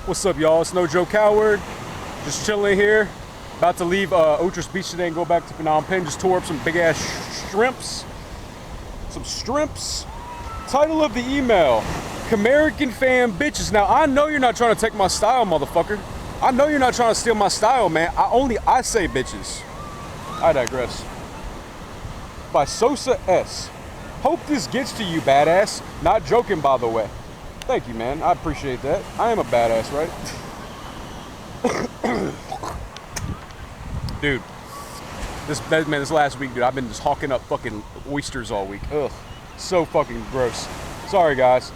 What's up, y'all? It's No Joe Coward. Just chilling here. About to leave Otris Beach today and go back to Phnom Penh. Just tore up some big ass shrimps. Some shrimps. Title of the email: American fan bitches. Now I know you're not trying to take my style, motherfucker. I know you're not trying to steal my style, man. I say bitches. I digress. By Sosa S. Hope this gets to you, badass. Not joking, by the way. Thank you, man. I appreciate that. I am a badass, right? Dude, this last week, dude, I've been just hawking up fucking oysters all week. Ugh, so fucking gross. Sorry, guys.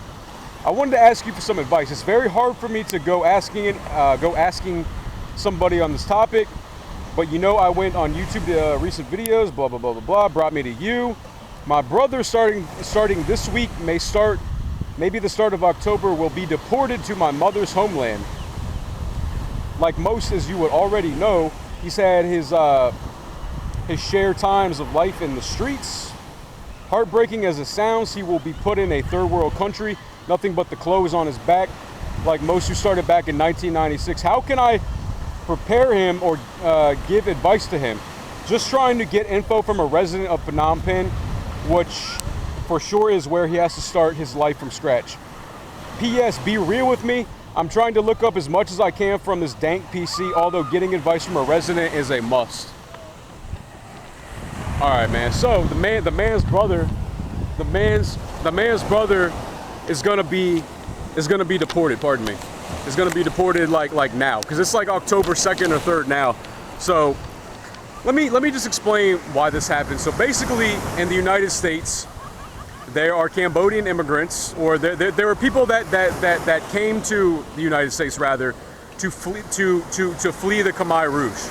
I wanted to ask you for some advice. It's very hard for me to go asking somebody on this topic, but you know, I went on YouTube to recent videos, blah blah blah blah blah, brought me to you. My brother starting this week, maybe the start of October, will be deported to my mother's homeland. Like most, as you would already know, he's had his share times of life in the streets. Heartbreaking as it sounds, he will be put in a third world country, nothing but the clothes on his back, like most who started back in 1996. How can I prepare him or give advice to him? Just trying to get info from a resident of Phnom Penh, which for sure is where he has to start his life from scratch. P.S. Be real with me. I'm trying to look up as much as I can from this dank PC, although getting advice from a resident is a must. All right, man. So the man's brother is gonna be deported. Pardon me. Is gonna be deported like now, because it's like October 2nd or 3rd now. So let me just explain why this happened. So basically, in the United States, there are Cambodian immigrants, or there are people that came to the United States rather to flee the Khmer Rouge.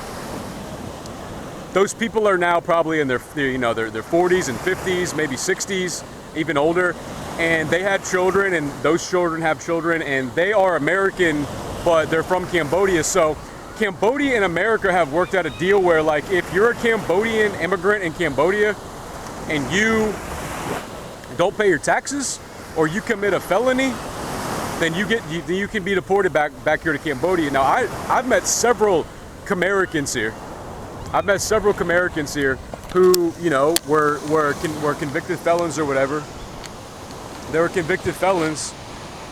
Those people are now probably in their 40s and 50s, maybe 60s, even older, and they had children, and those children have children, and they are American, but they're from Cambodia. So Cambodia and America have worked out a deal where, like, if you're a Cambodian immigrant in Cambodia and you don't pay your taxes or you commit a felony, then you can be deported back here to Cambodia. Now I've met several Americans here. Who, you know, were convicted felons or whatever. They were convicted felons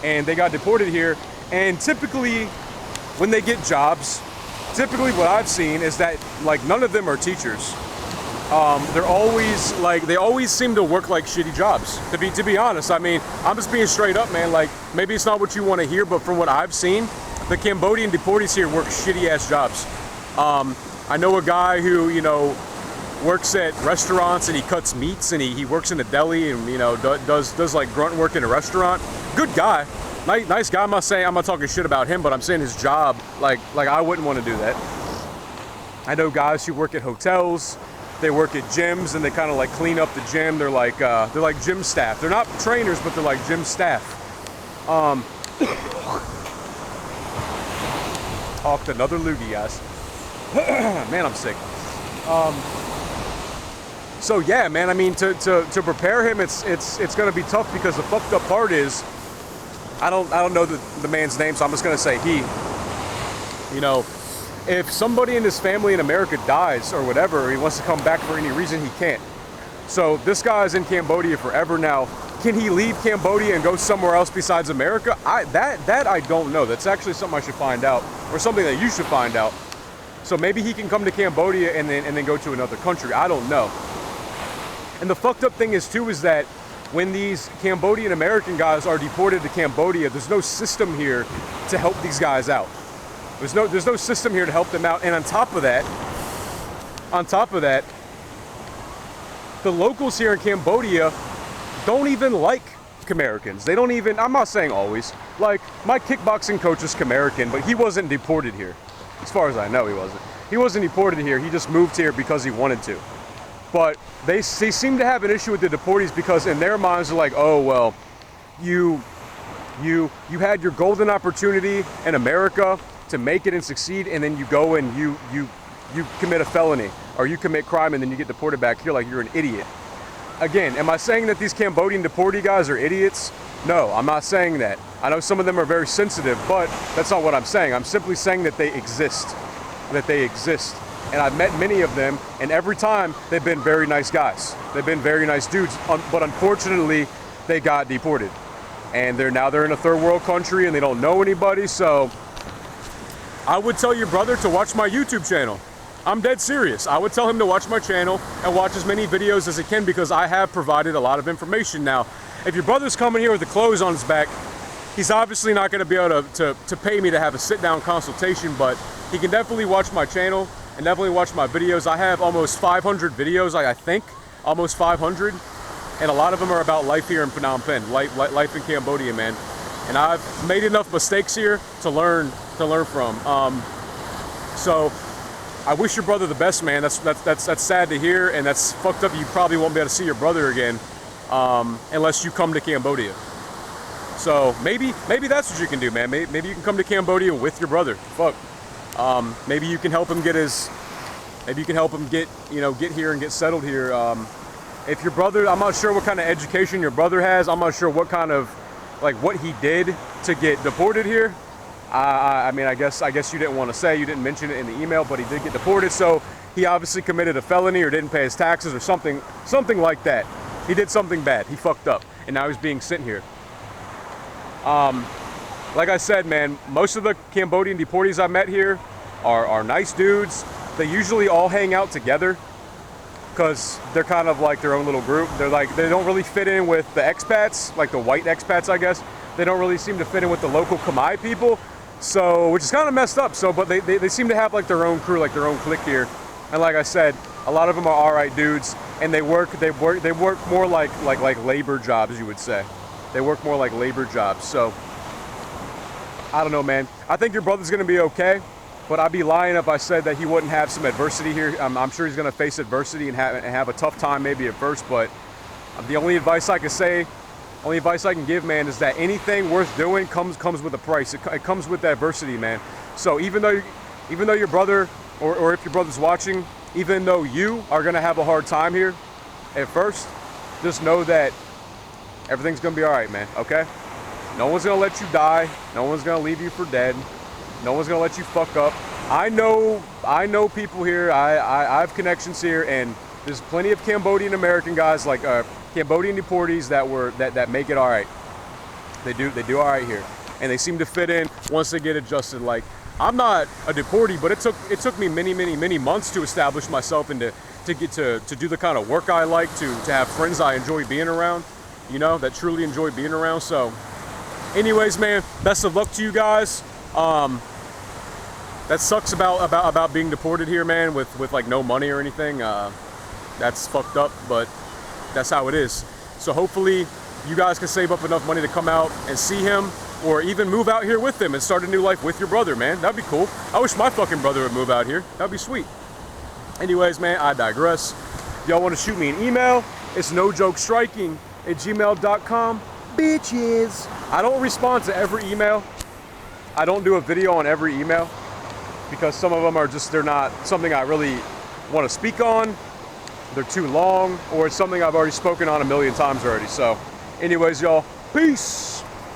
and they got deported here. And typically when they get jobs, typically what I've seen is that, like, none of them are teachers. They're always they always seem to work like shitty jobs. To be honest, I mean, I'm just being straight up, man. Like, maybe it's not what you want to hear, but from what I've seen, the Cambodian deportees here work shitty ass jobs. I know a guy who, you know, works at restaurants and he cuts meats, and he works in a deli, and, you know, does like grunt work in a restaurant. Good guy, nice guy. I'm not talking shit about him, but I'm saying his job, like I wouldn't want to do that. I know guys who work at hotels. They work at gyms and they kind of like clean up the gym. They're like gym staff. They're not trainers, but they're like gym staff. Hawked another loogie, guys. Man, I'm sick. So yeah, man. I mean, to prepare him, it's gonna be tough, because the fucked up part is, I don't know the man's name, so I'm just gonna say he. You know, if somebody in his family in America dies or whatever, he wants to come back for any reason, he can't. So this guy's in Cambodia forever now. Can he leave Cambodia and go somewhere else besides America? That I don't know. That's actually something I should find out, or something that you should find out. So maybe he can come to Cambodia and then go to another country. I don't know. And the fucked up thing is that when these Cambodian American guys are deported to Cambodia, there's no system here to help these guys out. There's no system here to help them out. And on top of that, the locals here in Cambodia don't even like Americans. They don't even, I'm not saying always, like, my kickboxing coach is American, but he wasn't deported here. As far as I know, he wasn't. He wasn't deported here. He just moved here because he wanted to. But they seem to have an issue with the deportees, because in their minds they're like, oh, well, you had your golden opportunity in America to make it and succeed, and then you go and you commit a felony, or you commit crime, and then you get deported back here like you're an idiot. again, am I saying that these Cambodian deportee guys are idiots? No, I'm not saying that. I know some of them are very sensitive, but that's not what I'm saying. I'm simply saying that they exist. That they exist. And I've met many of them, and every time they've been very nice guys. They've been very nice dudes, but unfortunately, they got deported. And they're in a third world country and they don't know anybody, so I would tell your brother to watch my YouTube channel. I'm dead serious. I would tell him to watch my channel and watch as many videos as he can, because I have provided a lot of information. Now, if your brother's coming here with the clothes on his back, he's obviously not going to be able to pay me to have a sit-down consultation, but he can definitely watch my channel and definitely watch my videos. I have almost 500 videos, I think, almost 500, and a lot of them are about life here in Phnom Penh, life in Cambodia, man. And I've made enough mistakes here to learn from. So I wish your brother the best, man. That's sad to hear, and that's fucked up. You probably won't be able to see your brother again unless you come to Cambodia. So maybe that's what you can do, man. Maybe you can come to Cambodia with your brother. Fuck. Maybe you can help him get get here and get settled here. If your brother, I'm not sure what kind of education your brother has. I'm not sure what kind of, like, what he did to get deported here. I mean, I guess you didn't want to say, you didn't mention it in the email, but he did get deported. So he obviously committed a felony or didn't pay his taxes or something like that. He did something bad. He fucked up, and now he's being sent here. Like I said, man, most of the Cambodian deportees I met here are nice dudes. They usually all hang out together because they're kind of like their own little group. They don't really fit in with the expats, like the white expats, I guess. They don't really seem to fit in with the local Khmer people, so, which is kind of messed up. So, but they seem to have like their own crew, like their own clique here. And like I said, a lot of them are all right dudes, and they work more like labor jobs, you would say. They work more like labor jobs. So I don't know, man. I think your brother's gonna be okay, but I'd be lying if I said that he wouldn't have some adversity here. I'm sure he's gonna face adversity and have a tough time maybe at first, but the only advice I can give, man, is that anything worth doing comes with a price. It comes with adversity, man. So even though your brother, or if your brother's watching, even though you are gonna have a hard time here at first, just know that everything's gonna be all right, man, okay? No one's gonna let you die. No one's gonna leave you for dead. No one's gonna let you fuck up. I know people here. I have connections here, and there's plenty of Cambodian American guys, like Cambodian deportees that make it all right. They do all right here, and they seem to fit in once they get adjusted. Like, I'm not a deportee, but it took me many months to establish myself and to get to do the kind of work I like, to have friends I enjoy being around, you know, that truly enjoy being around. So anyways, man, best of luck to you guys. That sucks about being deported here, man, with like no money or anything. That's fucked up, but that's how it is. So hopefully you guys can save up enough money to come out and see him, or even move out here with him and start a new life with your brother, man. That'd be cool. I wish my fucking brother would move out here. That'd be sweet. Anyways, man, I digress. Y'all want to shoot me an email? It's nojokestriking@gmail.com. Bitches. I don't respond to every email. I don't do a video on every email because some of them are just, they're not something I really want to speak on. They're too long, or it's something I've already spoken on a million times already. So anyways, y'all, peace.